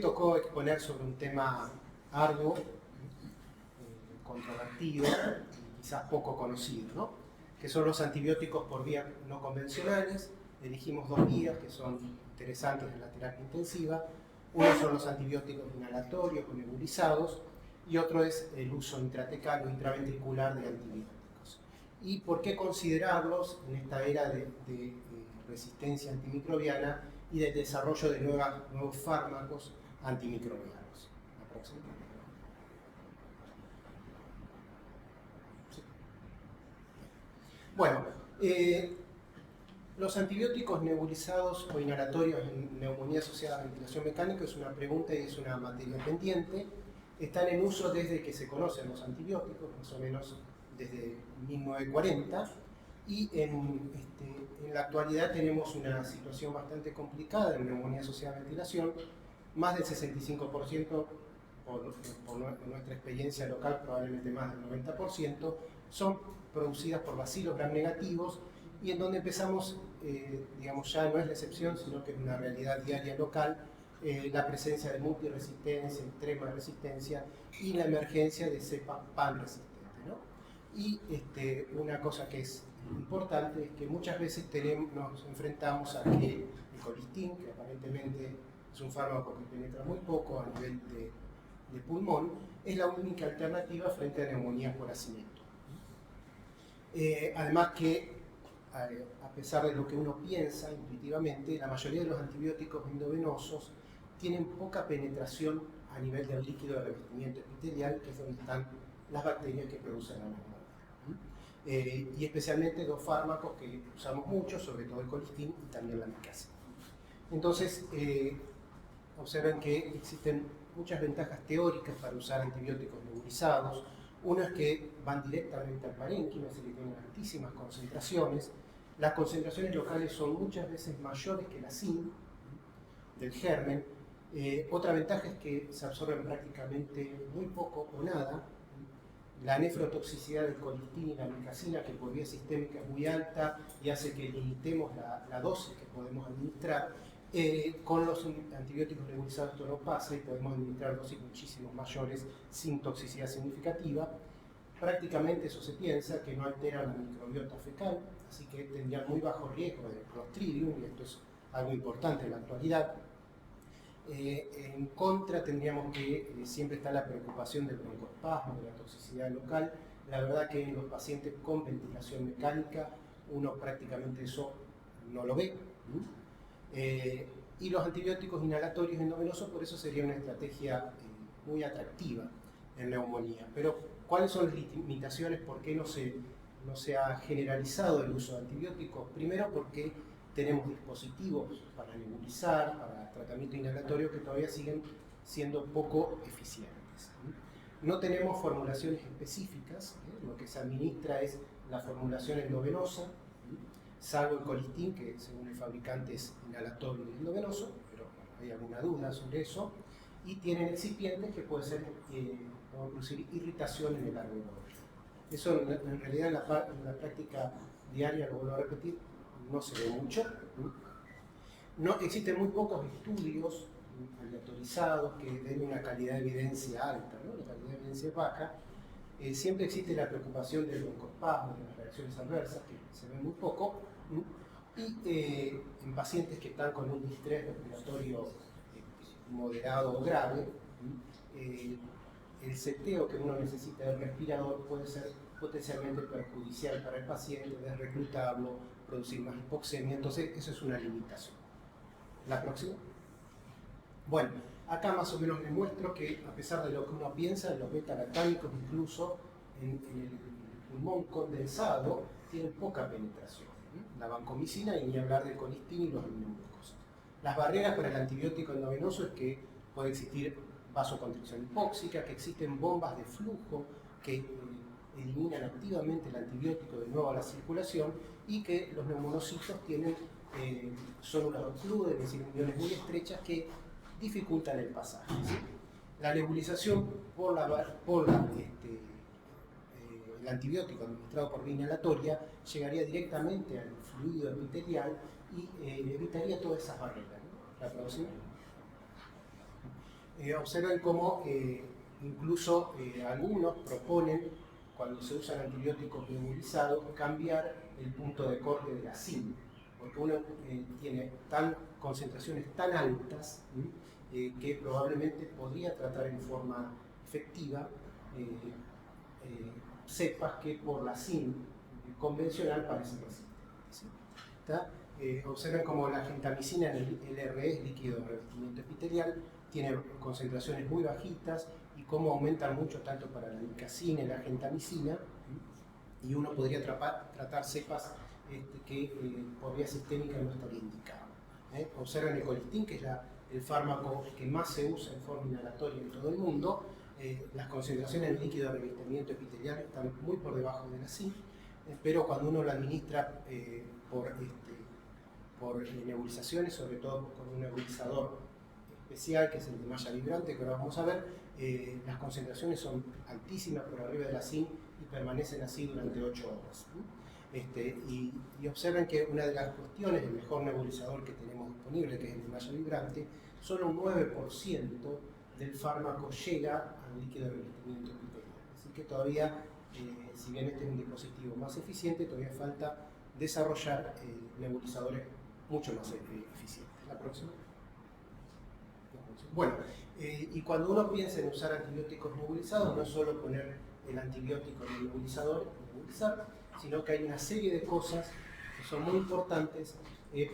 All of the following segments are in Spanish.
tocó exponer sobre un tema arduo, controvertido y quizás poco conocido, ¿no? Que son los antibióticos por vías no convencionales. Elegimos dos vías que son interesantes en la terapia intensiva. Uno son los antibióticos inhalatorios o nebulizados y otro es el uso intratecal o intraventricular de antibióticos. ¿Y por qué considerarlos en esta era de resistencia antimicrobiana y del desarrollo de nuevos fármacos antimicrobianos? La próxima. Sí. Bueno, los antibióticos nebulizados o inhalatorios en neumonía asociada a ventilación mecánica es una pregunta y es una materia pendiente. Están en uso desde que se conocen los antibióticos, más o menos desde 1940, y en la actualidad tenemos una situación bastante complicada en neumonía asociada a ventilación. Más del 65%, por nuestra experiencia local, probablemente más del 90%, son producidas por bacilos gram negativos, y en donde empezamos, digamos, ya no es la excepción, sino que es una realidad diaria local, la presencia de multiresistencia, extrema resistencia y la emergencia de cepas pan-resistentes, ¿no? Y una cosa que es importante es que muchas veces nos enfrentamos a que el colistin, que aparentemente es un fármaco que penetra muy poco a nivel de pulmón, es la única alternativa frente a neumonías por hacinamiento. Además que, a pesar de lo que uno piensa intuitivamente, la mayoría de los antibióticos endovenosos tienen poca penetración a nivel del líquido de revestimiento epitelial, que es donde están las bacterias que producen la neumonía. Y especialmente dos fármacos que usamos mucho, sobre todo el colistin y también la micacina. Entonces, observen que existen muchas ventajas teóricas para usar antibióticos nebulizados. Una es que van directamente al parénquima, es decir, que tienen altísimas concentraciones. Las concentraciones locales son muchas veces mayores que la SIN del germen. Otra ventaja es que se absorben prácticamente muy poco o nada. La nefrotoxicidad del colistin y la micacina, que por vía sistémica es muy alta y hace que limitemos la dosis que podemos administrar. Con los antibióticos nebulizados esto no pasa y podemos administrar dosis muchísimo mayores sin toxicidad significativa. Prácticamente eso se piensa, que no altera la microbiota fecal, así que tendría muy bajo riesgo de Clostridium, y esto es algo importante en la actualidad. En contra tendríamos que siempre está la preocupación del broncoespasmo, de la toxicidad local. La verdad que en los pacientes con ventilación mecánica uno prácticamente eso no lo ve. Y los antibióticos inhalatorios endovenosos, por eso sería una estrategia muy atractiva en neumonía. Pero, ¿cuáles son las limitaciones? ¿Por qué no se ha generalizado el uso de antibióticos? Primero, porque tenemos dispositivos para nebulizar, para tratamiento inhalatorio, que todavía siguen siendo poco eficientes. No tenemos formulaciones específicas, lo que se administra es la formulación endovenosa, salvo el colistin, que según el fabricante es inhalatorio y endovenoso, pero hay alguna duda sobre eso, y tienen excipientes que pueden producir irritación en el alveolo. Eso en realidad en la práctica diaria, lo vuelvo a repetir, no se ve mucho. No, existen muy pocos estudios aleatorizados que den una calidad de evidencia alta, ¿no? La calidad de evidencia es baja. Siempre existe la preocupación del broncoespasmo, de las reacciones adversas, que se ven muy poco, y en pacientes que están con un distrés respiratorio moderado o grave, el seteo que uno necesita del respirador puede ser potencialmente perjudicial para el paciente, desreclutarlo, producir más hipoxemia, entonces eso es una limitación. La próxima. Bueno, acá más o menos les muestro que a pesar de lo que uno piensa, los beta-lactámicos incluso en el pulmón condensado tienen poca penetración. La vancomicina y ni hablar del colistin y los aminoglucosa. Las barreras para el antibiótico endovenoso es que puede existir vasoconstricción hipóxica, que existen bombas de flujo que eliminan activamente el antibiótico de nuevo a la circulación, y que los neumonocitos tienen células ocludes, es decir, uniones muy estrechas que dificultan el pasaje, ¿sí? La nebulización por el antibiótico administrado por vía inhalatoria llegaría directamente al fluido epitelial y evitaría todas esas barreras, ¿no? La próxima. observen cómo incluso algunos proponen, cuando se usan antibióticos nebulizados, cambiar el punto de corte de la SIM, porque uno tiene concentraciones tan altas que probablemente podría tratar en forma efectiva cepas que por la SIM convencional parecen resistentes. Observen como la gentamicina en el LRE, líquido de revestimiento epitelial, tiene concentraciones muy bajitas y cómo aumentan mucho tanto para la micacina y la gentamicina, y uno podría tratar cepas que por vía sistémica no estaría indicado. Observen el colistin, que es el fármaco que más se usa en forma inhalatoria en todo el mundo. Las concentraciones en líquido de revestimiento epitelial están muy por debajo de la SIM, pero cuando uno lo administra por nebulizaciones, sobre todo con un nebulizador especial, que es el de malla vibrante, que ahora vamos a ver, las concentraciones son altísimas por arriba de la SIM y permanecen así durante 8 horas. Y observen que una de las cuestiones, el mejor nebulizador que tenemos disponible, que es el de malla vibrante, solo un 9% del fármaco llega al líquido de revestimiento epitelial. Así que todavía, si bien este es un dispositivo más eficiente, todavía falta desarrollar nebulizadores mucho más eficientes. La próxima. Bueno, y cuando uno piensa en usar antibióticos nebulizados, no es solo poner el antibiótico en el nebulizador, nebulizar, sino que hay una serie de cosas que son muy importantes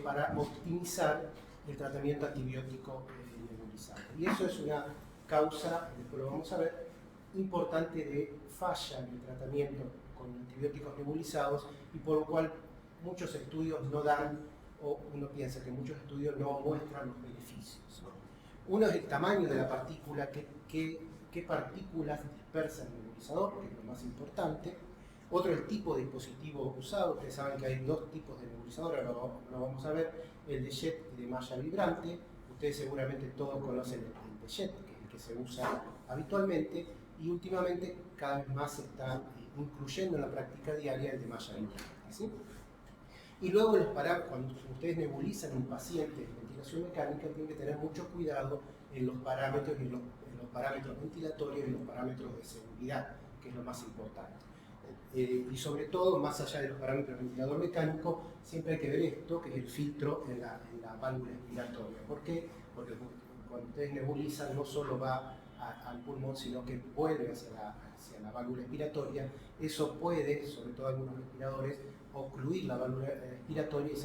para optimizar el tratamiento antibiótico nebulizado. Y eso es una causa, después lo vamos a ver, importante de falla en el tratamiento con antibióticos nebulizados, y por lo cual muchos estudios no dan, o uno piensa que muchos estudios no muestran los beneficios. Uno es el tamaño de la partícula, qué partículas dispersa el nebulizador, que es lo más importante. Otro es el tipo de dispositivo usado. Ustedes saben que hay dos tipos de nebulizador, ahora lo vamos a ver, el de jet y de malla vibrante. Ustedes seguramente todos conocen el de jet, que es el que se usa habitualmente, y últimamente cada vez más se está incluyendo en la práctica diaria el de malla vibrante, ¿sí? Y luego cuando ustedes nebulizan a un paciente en ventilación mecánica, tienen que tener mucho cuidado en los parámetros, en los parámetros ventilatorios y los parámetros de seguridad, que es lo más importante. Y sobre todo, más allá de los parámetros del ventilador mecánico, siempre hay que ver esto, que es el filtro en la válvula expiratoria. ¿Por qué? Porque cuando ustedes nebulizan no solo va al pulmón, sino que vuelve hacia la válvula expiratoria. Eso puede, sobre todo algunos respiradores, ocluir la válvula expiratoria, y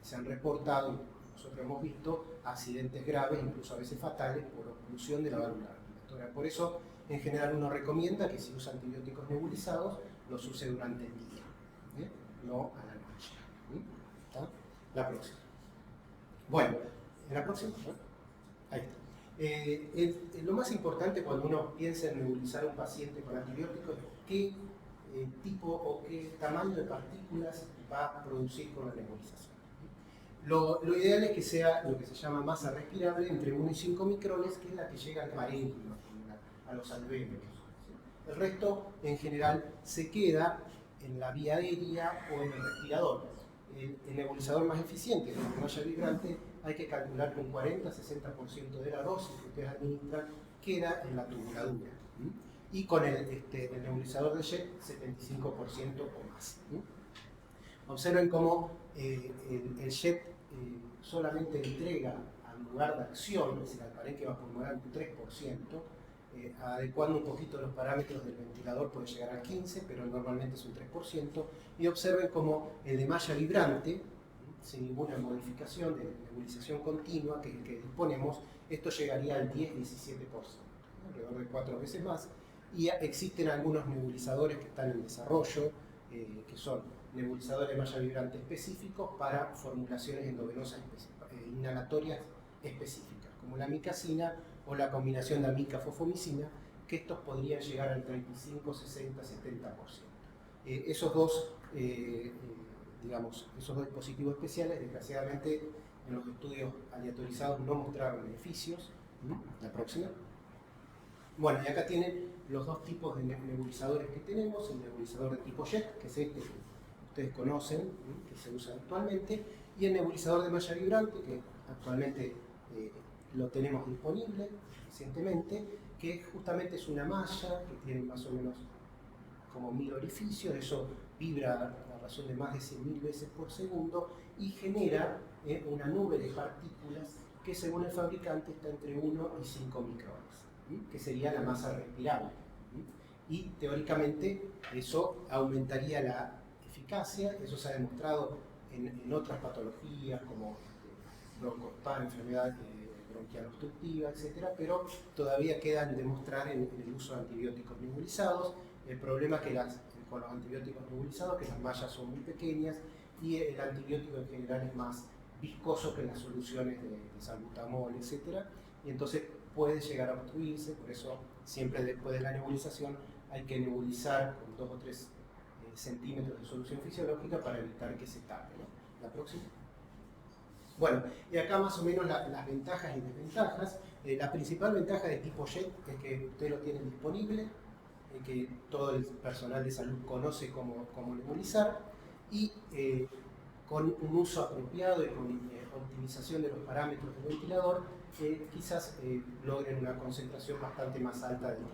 se han reportado, nosotros hemos visto, accidentes graves, incluso a veces fatales, por oclusión de la válvula respiratoria. Por eso, en general, uno recomienda que si usa antibióticos nebulizados, los use durante el día, no a la noche. ¿Está? La próxima. Bueno, en la próxima, ¿no? Ahí está. Lo más importante cuando uno piensa en nebulizar a un paciente con antibióticos es qué tipo o qué tamaño de partículas va a producir con la nebulización. Lo ideal es que sea lo que se llama masa respirable entre 1 y 5 micrones, que es la que llega al parénquima, a los alvéolos. El resto, en general, se queda en la vía aérea o en el respirador. El nebulizador más eficiente, el malla vibrante, hay que calcular que un 40-60% de la dosis que ustedes administran queda en la tubuladura. Y con el nebulizador de jet, 75% o más. Observen cómo el jet solamente entrega al lugar de acción, es decir, al parénquima pulmonar, un 3%, adecuando un poquito los parámetros del ventilador puede llegar al 15%, pero normalmente es un 3%, y observen cómo el de malla vibrante, sin ninguna modificación de nebulización continua, que es el que disponemos, esto llegaría al 10-17%, alrededor de 4 veces más, y existen algunos nebulizadores que están en desarrollo, que son nebulizadores de malla vibrante específicos para formulaciones endovenosas inhalatorias específicas, como la amicacina o la combinación de amica-fofomicina, que estos podrían llegar al 35, 60, 70%. Esos dos dispositivos especiales, desgraciadamente, en los estudios aleatorizados no mostraron beneficios. La próxima. Bueno, y acá tienen los dos tipos de nebulizadores que tenemos: el nebulizador de tipo jet, que es este que ustedes conocen, que se usa actualmente, y el nebulizador de malla vibrante, que actualmente lo tenemos disponible recientemente, que justamente es una malla que tiene más o menos como 1000 orificios, eso vibra a razón de más de 100.000 veces por segundo y genera una nube de partículas que según el fabricante está entre 1 y 5 micrones, que sería la masa respirable. Y teóricamente eso aumentaría la eficacia, eso se ha demostrado en otras patologías como broncoespasmo, enfermedad bronquial obstructiva, etc., pero todavía quedan demostrar en el uso de antibióticos nebulizados. El problema que con los antibióticos nebulizados que las mallas son muy pequeñas y el antibiótico en general es más viscoso que las soluciones de salbutamol, etc., y entonces puede llegar a obstruirse. Por eso siempre después de la nebulización hay que nebulizar con 2 o 3 centímetros de solución fisiológica para evitar que se tape, ¿no? La próxima. Bueno, y acá más o menos las ventajas y desventajas. La principal ventaja de tipo JET es que usted lo tiene disponible, que todo el personal de salud conoce cómo nebulizar, y con un uso apropiado y con optimización de los parámetros del ventilador, quizás logren una concentración bastante más alta del 3%.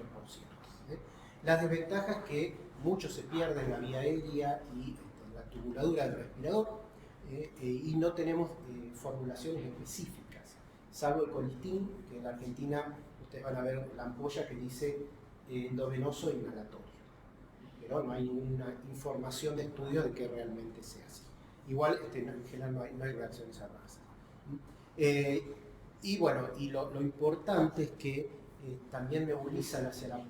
Las desventajas es que mucho se pierde en la vía aérea y la tubuladura del respirador, y no tenemos formulaciones específicas, salvo el colistin, que en la Argentina ustedes van a ver la ampolla que dice endovenoso e inhalatorio, pero no hay ninguna información de estudio de que realmente sea así. Igual en general no hay reacciones adversas. Y bueno, y lo importante es que también nebulizan hacia lo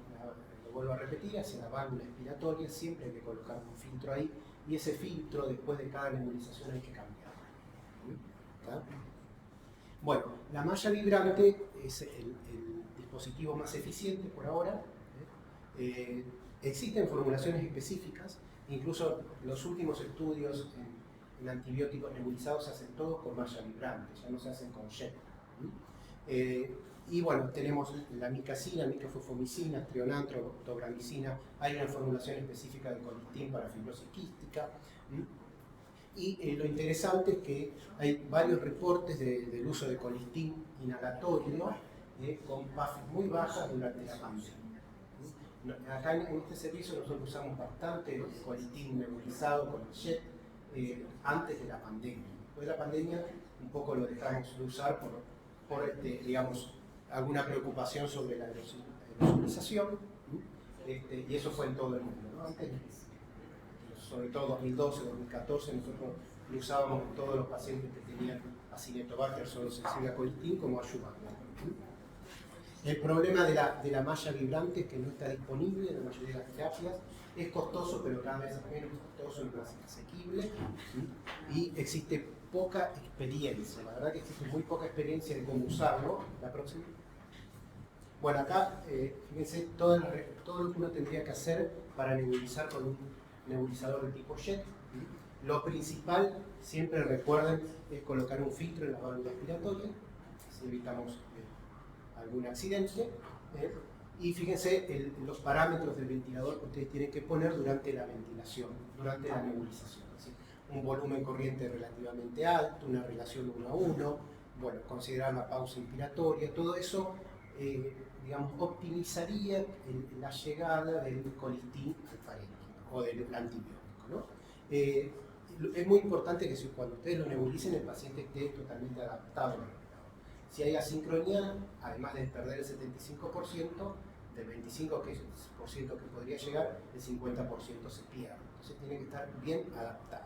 vuelvo a repetir, hacia la válvula expiratoria, siempre hay que colocar un filtro ahí, y ese filtro después de cada nebulización hay que cambiarlo. ¿Está? Bueno, la malla vibrante es el dispositivo más eficiente por ahora. Existen formulaciones específicas, incluso los últimos estudios en antibióticos nebulizados se hacen todos con malla vibrante, ya no se hacen con jet. Y bueno, tenemos la micacina, microfosfomicina, trionantro, tobramicina, hay una formulación específica de colistin para fibrosis quística. Y lo interesante es que hay varios reportes del uso de colistin inhalatorio con PAF muy bajas durante la pandemia. Acá en este servicio nosotros usamos bastante el colistin nebulizado con el jet antes de la pandemia. Después de la pandemia un poco lo dejamos de usar por digamos, alguna preocupación sobre la aerosolización, y eso fue en todo el mundo, ¿no? Antes, sobre todo 2012, 2014, nosotros lo usábamos en todos los pacientes que tenían Acinetobacter solo sensible a colistin como ayudante. El problema de la malla vibrante es que no está disponible en la mayoría de las terapias, es costoso, pero cada vez es menos costoso y más asequible, y existe poca experiencia, la verdad que existe muy poca experiencia de cómo usarlo. La próxima. Bueno, acá, fíjense, todo lo que uno tendría que hacer para nebulizar con un nebulizador de tipo jet. Lo principal, siempre recuerden, es colocar un filtro en la válvula expiratoria, así evitamos algún accidente. Y fíjense los parámetros del ventilador que ustedes tienen que poner durante la ventilación, durante la nebulización. ¿Sí? Un volumen corriente relativamente alto, una relación 1 a 1, bueno, considerar la pausa inspiratoria, todo eso digamos, optimizaría la llegada del colistin al parénquima o del antibiótico, ¿no? Es muy importante que cuando ustedes lo nebulicen el paciente esté totalmente adaptado. Si hay asincronía, además de perder el 75%, del 25% que podría llegar, el 50% se pierde. Entonces tiene que estar bien adaptado.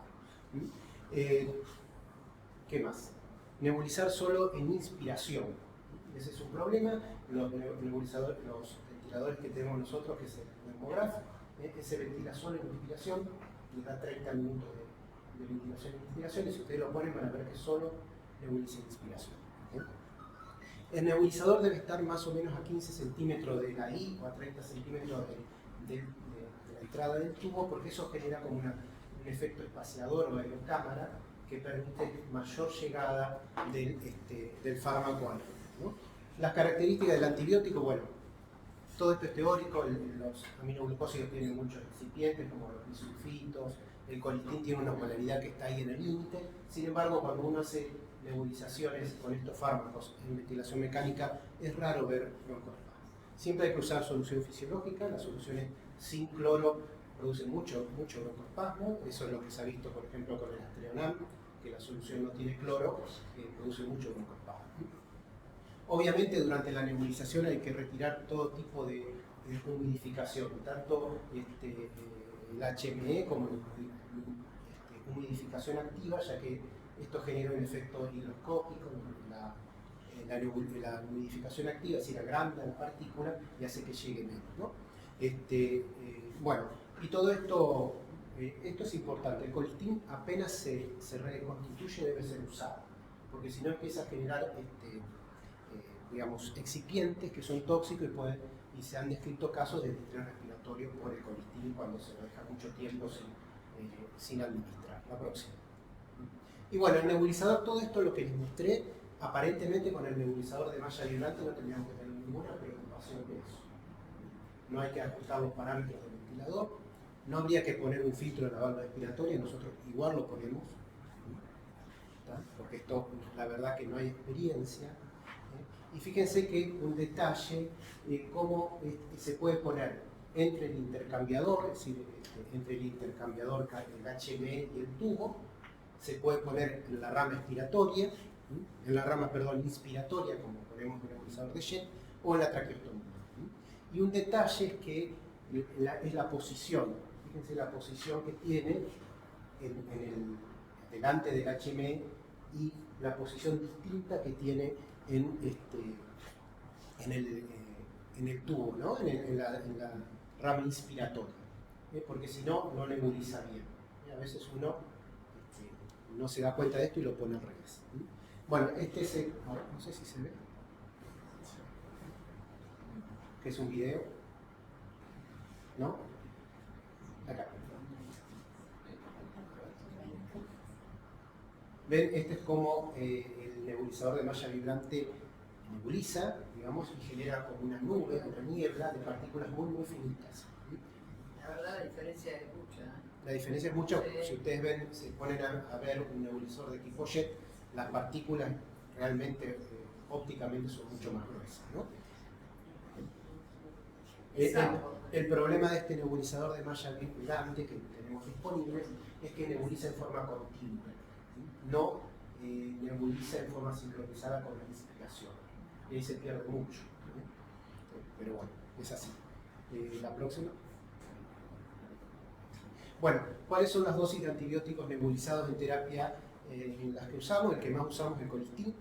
¿Qué más? Nebulizar solo en inspiración. Ese es un problema. Los ventiladores que tenemos nosotros, que es el Thermograph, ese ventila solo en inspiración, les da 30 minutos de ventilación en inspiración, y si ustedes lo ponen van a ver que solo nebuliza en inspiración. El nebulizador debe estar más o menos a 15 centímetros de la I o a 30 centímetros de la entrada del tubo, porque eso genera como un efecto espaciador o aerocámara que permite mayor llegada del fármaco al cuerpo, ¿no? Las características del antibiótico, bueno, todo esto es teórico, los aminoglucósidos tienen muchos excipientes como los bisulfitos, El colistin tiene una osmolaridad que está ahí en el límite. Sin embargo, cuando uno hace nebulizaciones con estos fármacos en ventilación mecánica, es raro ver broncoespasmo. Siempre hay que usar solución fisiológica. Las soluciones sin cloro producen mucho broncoespasmo. Eso es lo que se ha visto, por ejemplo, con el Astreonam, que la solución no tiene cloro, produce mucho broncoespasmo. Obviamente, durante la nebulización hay que retirar todo tipo de humidificación, tanto el HME como humidificación activa, ya que esto genera un efecto higroscópico. La humidificación activa, es decir, agranda la partícula y hace que llegue menos, ¿no? Bueno, y todo esto, esto es importante. El colistin apenas se reconstituye debe ser usado, porque si no empieza a generar digamos, excipientes que son tóxicos y se han descrito casos de distrés respiratorio por el colistin cuando se lo deja mucho tiempo sin administrar. La próxima. Y bueno, el nebulizador, todo esto lo que les mostré, aparentemente con el nebulizador de malla vibrante no tendríamos que tener ninguna preocupación de eso. No hay que ajustar los parámetros del ventilador, no habría que poner un filtro en la válvula respiratoria, nosotros igual lo ponemos, ¿tá? Porque esto, la verdad que no hay experiencia. Y fíjense que un detalle, cómo se puede poner entre el intercambiador, es decir, entre el intercambiador, el HME y el tubo, se puede poner en la rama expiratoria, en la rama, perdón, inspiratoria, como ponemos en el nebulizador de Jet, o en la traqueostomía. Y un detalle es que es la posición, fíjense la posición que tiene delante del HME y la posición distinta que tiene en el tubo, ¿no? en la rama inspiratoria, porque si no, no nebuliza bien. Y a veces uno no se da cuenta de esto y lo pone al revés. Bueno, este es el, no sé si se ve, que es un video, ¿no? Acá. ¿Ven? Este es como el nebulizador de malla vibrante nebuliza, digamos, y genera como una nube, una niebla de partículas muy finitas. La verdad la diferencia es mucha. La diferencia es mucha. Si ustedes ven, se ponen a ver un nebulizador de tipo Jet, las partículas realmente ópticamente son mucho más gruesas, ¿no? El problema de este nebulizador de malla vibrante que tenemos disponible es que nebuliza en forma continua, no nebuliza en forma sincronizada con la inspiración. Y ahí se pierde mucho. Pero bueno, es así. La próxima. Bueno, ¿cuáles son las dosis de antibióticos nebulizados en terapia en las que usamos? El que más usamos es el colistin,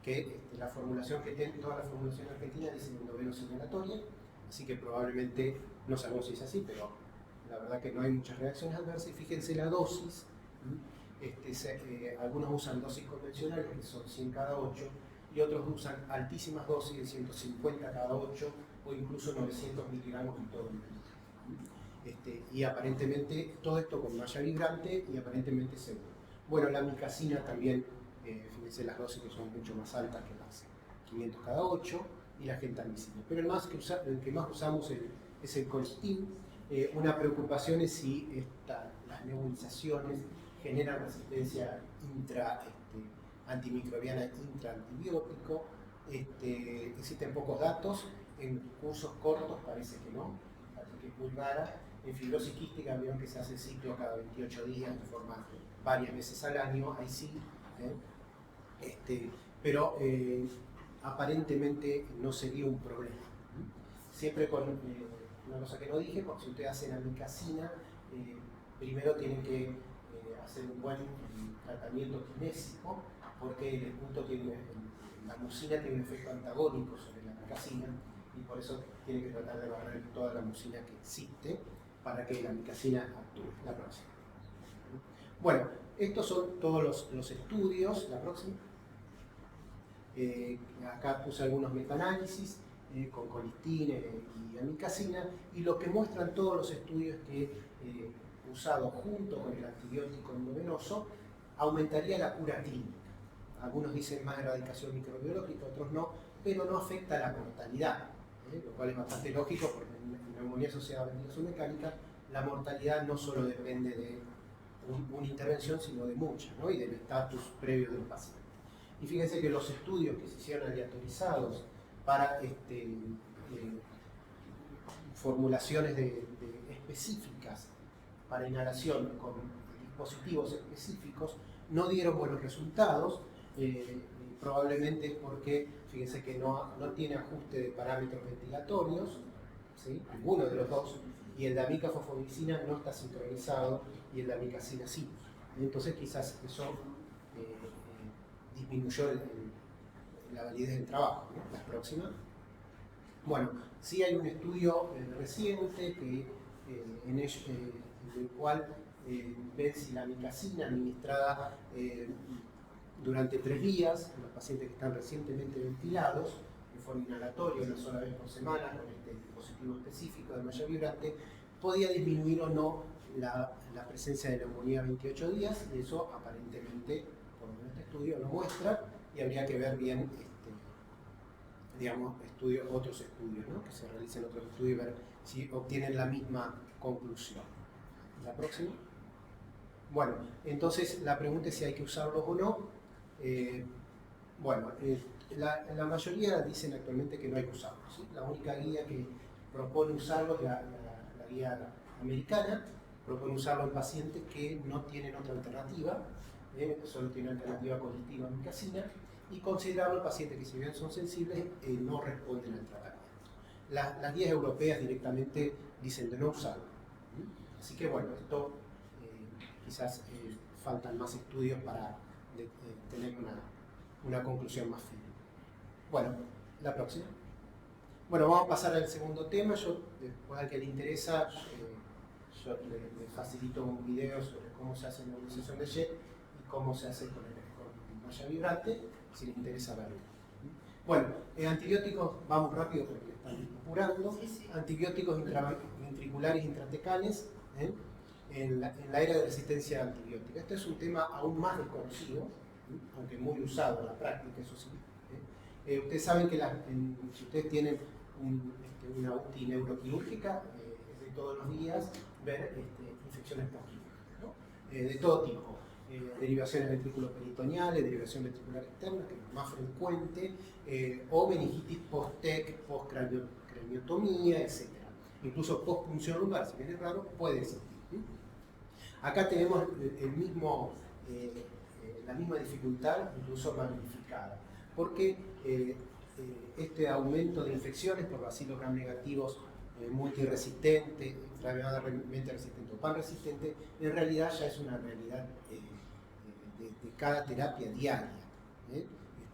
que la formulación que tiene, toda la formulación argentina dice endovenosa inhalatoria, así que probablemente, no sabemos si es así, pero la verdad que no hay muchas reacciones adversas. Y fíjense la dosis, algunos usan dosis convencionales, que son 100 cada 8, y otros usan altísimas dosis de 150 cada 8 o incluso 900 miligramos en todo el día. Y aparentemente todo esto con malla vibrante y aparentemente seguro. Bueno, la amicacina también, fíjense las dosis que son mucho más altas que las 500 cada 8 y la gentamicina. Pero el que más usamos es el colistin. Una preocupación es si las nebulizaciones generan resistencia antimicrobiana intraantibiótico. Existen pocos datos, en cursos cortos parece que no, así que es muy rara. En fibrosis quística vieron que se hace ciclo cada 28 días de forma varias veces al año, ahí sí, pero aparentemente no sería un problema. Siempre con una cosa que no dije, porque si ustedes hacen amicacina, primero tienen que hacer un buen tratamiento kinésico, porque la mucina tiene un efecto antagónico sobre la amicacina y por eso tiene que tratar de barrer toda la mucina que existe para que la amicacina actúe. La próxima. Bueno, estos son todos los estudios. La próxima. Acá puse algunos metaanálisis con colistin y amicacina, y lo que muestran todos los estudios que usado junto con el antibiótico endovenoso aumentaría la cura clínica. Algunos dicen más erradicación microbiológica, otros no, pero no afecta la mortalidad, lo cual es bastante lógico porque en neumonía asociada a ventilación mecánica la mortalidad no solo depende de una intervención, sino de muchas, ¿no? Y del estatus previo del paciente. Y fíjense que los estudios que se hicieron aleatorizados para formulaciones específicas para inhalación con dispositivos específicos no dieron buenos resultados, probablemente es porque, fíjense que no tiene ajuste de parámetros ventilatorios, ¿sí? Ninguno de los dos, y el de amicafosfomicina no está sincronizado y el de amicacina sí. Entonces quizás eso disminuyó la validez del trabajo, ¿no? La próxima. Bueno, sí hay un estudio reciente que, en el cual ven si la amicacina administrada durante 3 días, en los pacientes que están recientemente ventilados, de forma inhalatoria, una sola vez por semana, con este dispositivo específico de malla vibrante, podía disminuir o no la presencia de neumonía a 28 días, y eso aparentemente, por lo menos este estudio lo muestra, y habría que ver bien, digamos, otros estudios, ¿no? Que se realicen otros estudios y ver si obtienen la misma conclusión. La próxima. Bueno, entonces la pregunta es si hay que usarlos o no. La mayoría dicen actualmente que no hay que usarlos, ¿sí? La única guía que propone usarlos es la guía americana, propone usarlo en pacientes que no tienen otra alternativa, solo tienen alternativa colistina o amicacina, y considerarlo en pacientes que, si bien son sensibles, no responden al tratamiento. Las guías europeas directamente dicen de no usarlo. Así que bueno, esto quizás faltan más estudios para tener una conclusión más firme. Bueno, la próxima. Bueno, vamos a pasar al segundo tema. Yo, después al que le interesa, yo le facilito un video sobre cómo se hace la nebulización de jet y cómo se hace con malla vibrante, si les interesa verlo. Bueno, antibióticos, vamos rápido porque están apurando. Sí, sí. Antibióticos ventriculares intratecales en la era de resistencia antibiótica. Este es un tema aún más desconocido, aunque muy usado en la práctica, eso sí. Ustedes saben que si ustedes tienen una UTI neuroquirúrgica, es de todos los días ver infecciones postquirúrgicas, ¿no? De todo tipo. Derivaciones ventriculoperitoneales, derivación ventricular externa, que es lo más frecuente, o meningitis post-TEC, post-craniotomía, etc. Incluso post-punción lumbar, si bien es raro, puede existir. Acá tenemos la misma dificultad, incluso magnificada, porque este aumento de infecciones por bacilos gram negativos multiresistentes, extraordinariamente resistente o pan resistente, en realidad ya es una realidad de cada terapia diaria.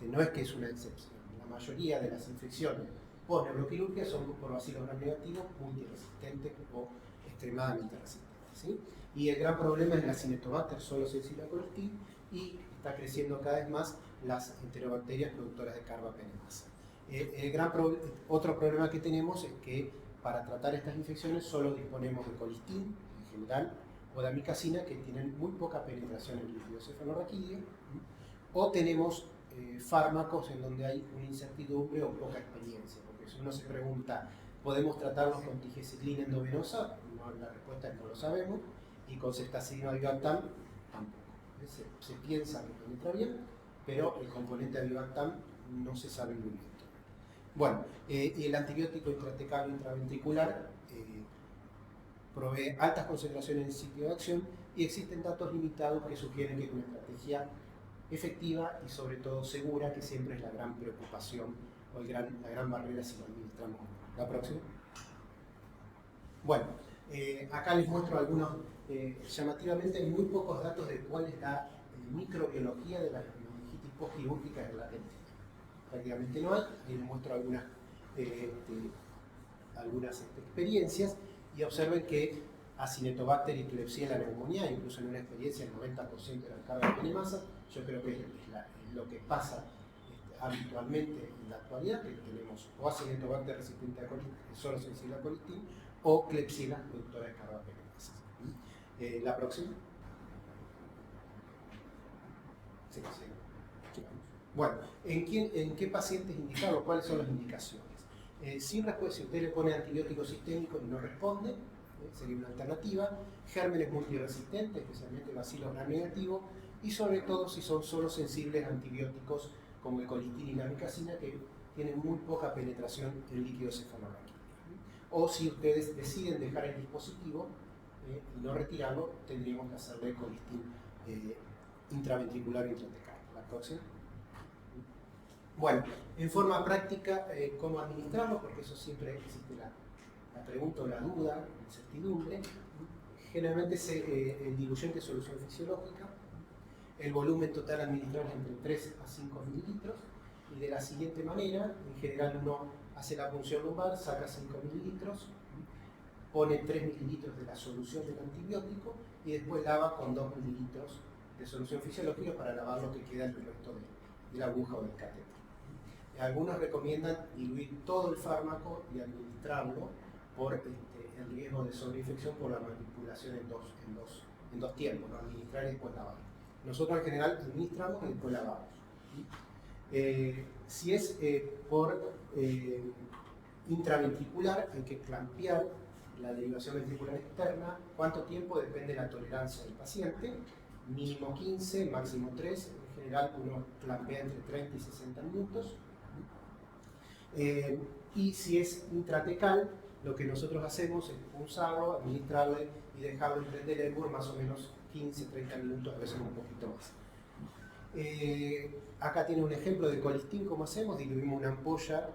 No es que es una excepción. La mayoría de las infecciones por neuroquirurgia son por bacilos gram negativos multiresistentes o extremadamente resistentes, ¿sí? Y el gran problema es la Acinetobacter solo sensible a colistin, y está creciendo cada vez más las enterobacterias productoras de carbapenemasa. Otro problema que tenemos es que para tratar estas infecciones solo disponemos de colistin en general o de amicacina, que tienen muy poca penetración en el líquido cefalorraquídeo, o tenemos fármacos en donde hay una incertidumbre o poca experiencia, porque si uno se pregunta, ¿podemos tratarlos con tigecyclina endovenosa? No, la respuesta es no lo sabemos, y con ceftazidima avibactam tampoco. Se piensa que penetra bien, pero el componente avibactam no se sabe muy bien. Bueno, y el antibiótico intratecal intraventricular provee altas concentraciones en el sitio de acción, y existen datos limitados que sugieren que es una estrategia efectiva y sobre todo segura, que siempre es la gran preocupación o la gran barrera si lo administramos. La próxima. Bueno, acá les muestro algunos, llamativamente hay muy pocos datos de cuál es la microbiología de la meningitis postquirúrgica en la gente. Prácticamente no hay. Ahí les muestro algunas experiencias, y observen que Acinetobacter y Klebsiella neumonía, incluso en una experiencia el 90% de la carga de masa. Yo creo que es lo que pasa habitualmente en la actualidad, que tenemos o Acinetobacter resistente a colistin, solo sensible a colistin, o Klebsiella productora de carbapenemasa. La próxima. Sí, sí. Bueno, ¿en qué pacientes indicarlo? ¿Cuáles son las indicaciones? Sin respuesta, si usted le pone antibiótico sistémico y no responde, sería una alternativa, gérmenes multiresistentes, especialmente bacilos gram negativo, y sobre todo si son solo sensibles a antibióticos como el colistin y la amicacina, que tienen muy poca penetración en líquido cefalorraquídeo. O si ustedes deciden dejar el dispositivo y no retirarlo, tendríamos que hacerle colistin intraventricular o intratecal. La próxima. Bueno, en forma práctica, ¿cómo administrarlo? Porque eso siempre existe la pregunta o la duda, la incertidumbre. Generalmente el diluyente es solución fisiológica, el volumen total administrable es entre 3 a 5 mililitros, y de la siguiente manera, en general uno hace la punción lumbar, saca 5 mililitros, pone 3 mililitros de la solución del antibiótico y después lava con 2 mililitros de solución fisiológica para lavar lo que queda del resto de la aguja o del catéter. Algunos recomiendan diluir todo el fármaco y administrarlo por el riesgo de sobreinfección por la manipulación en dos tiempos, ¿no? Administrar y después lavar. Nosotros en general administramos y después lavamos. Si es por intraventricular, hay que clampear la derivación ventricular externa. ¿Cuánto tiempo? Depende de la tolerancia del paciente. Mínimo 15, máximo 3. En general uno clampea entre 30 y 60 minutos. Y si es intratecal, lo que nosotros hacemos es pulsarlo, administrarle y dejarlo en el Edinburgh más o menos 15-30 minutos, a veces un poquito más. Acá tiene un ejemplo de colistin, ¿cómo hacemos? Diluimos una ampolla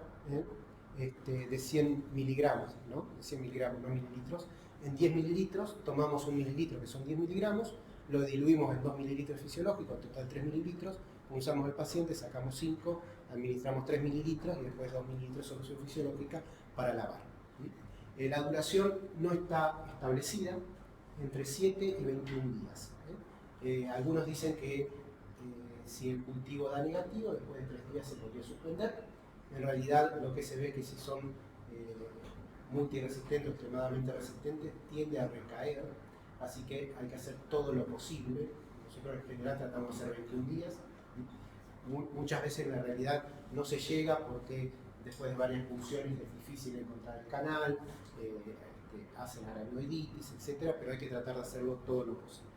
de 100 miligramos, ¿no? De 100 miligramos, no mililitros. En 10 mililitros tomamos 1 mililitro, que son 10 miligramos, lo diluimos en 2 mililitros fisiológicos, total 3 mililitros, pulsamos al paciente, sacamos 5, administramos 3 mililitros y después 2 mililitros de solución fisiológica para lavar. La duración no está establecida, entre 7 y 21 días. Algunos dicen que si el cultivo da negativo, después de 3 días se podría suspender. En realidad lo que se ve es que si son multiresistentes o extremadamente resistentes, tiende a recaer, así que hay que hacer todo lo posible. Nosotros en general tratamos de hacer 21 días. Muchas veces en la realidad no se llega porque después de varias punciones es difícil encontrar el canal, hacen aracnoiditis, etc., pero hay que tratar de hacerlo todo lo posible.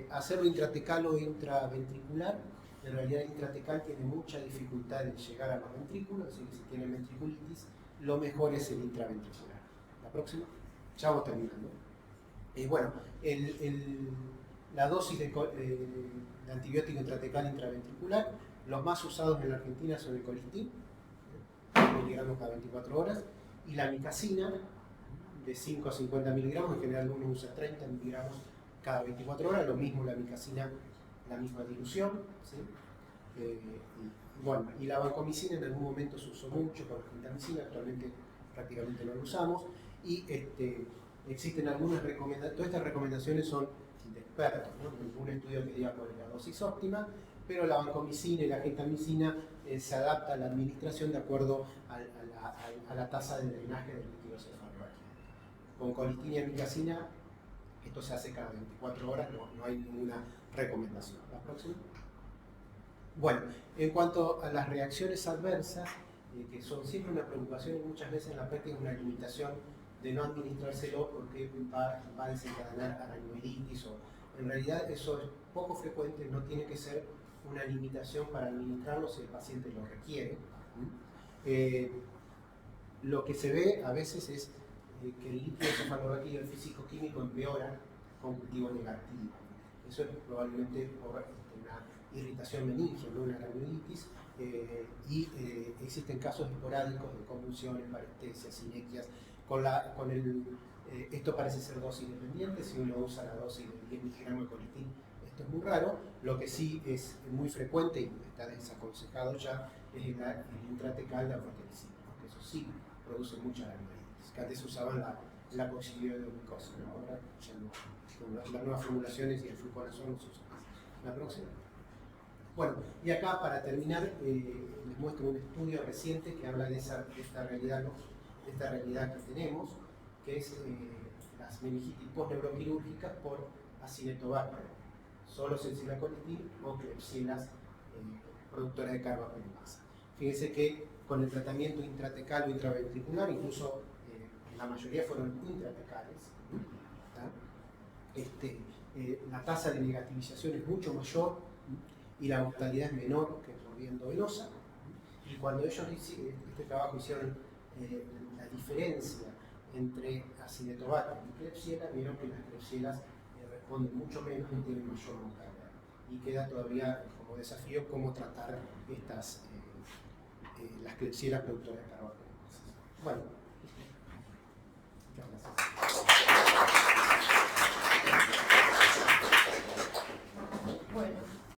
Hacerlo intratecal o intraventricular, en realidad el intratecal tiene mucha dificultad en llegar a los ventrículos, así que si tienen ventriculitis, lo mejor es el intraventricular. La próxima, ya vamos terminando. Bueno, la dosis de antibiótico intratecal intraventricular, los más usados en la Argentina son el colistin, 10 miligramos cada 24 horas, y la amicacina, de 5 a 50 miligramos, en general uno usa 30 miligramos cada 24 horas, lo mismo la amicacina, la misma dilución, ¿sí? Y la vancomicina en algún momento se usó mucho con la gentamicina, actualmente prácticamente no lo usamos, y existen algunas recomendaciones, todas estas recomendaciones son de expertos, ¿no? Ningún estudio que diga cuál es la dosis óptima, pero la vancomicina y la gentamicina se adapta a la administración de acuerdo a la tasa de drenaje del líquido cefalorraquídeo. Con colistin y amicacina esto se hace cada 24 horas, no hay ninguna recomendación. La próxima. Bueno, en cuanto a las reacciones adversas, que son siempre una preocupación y muchas veces en la práctica una limitación de no administrárselo porque va a desencadenar aracnoiditis, o en realidad eso es poco frecuente, no tiene que ser una limitación para administrarlo si el paciente lo requiere. Lo que se ve a veces es que el líquido cefalorraquídeo, el físico-químico, empeora con cultivo negativo. Eso es probablemente por una irritación meningia, no una aracnoiditis, y existen casos esporádicos de convulsiones, parestesias, sinequias. Esto parece ser dosis independiente, si uno usa la dosis de 10 miligramos de colistin, esto es muy raro. Lo que sí es muy frecuente y está desaconsejado ya es el intratecal de anfotericina, porque eso sí produce mucha aracnoiditis, que antes usaban la coxidioide de glucosa, ¿no? Ahora ya no, con las nuevas formulaciones y el fluconazol no se usa más. La próxima. Bueno, y acá para terminar les muestro un estudio reciente que habla de esta realidad, ¿no? De esta realidad que tenemos, que es las meningitis postneuroquirúrgicas por Acinetobacter, solo sensible a colistin o Klebsiellas productoras de carbapenemasa. Fíjense que con el tratamiento intratecal o intraventricular, incluso la mayoría fueron intratecales. La tasa de negativización es mucho mayor y la mortalidad es menor que por vía endovenosa. Y cuando ellos este trabajo hicieron la diferencia entre acinetobacter y Klebsiella, vieron que las Klebsielas responden mucho menos y tienen mayor mortalidad. Y queda todavía como desafío cómo tratar las Klebsielas productoras de carbapenemosis. Bueno, muchas gracias.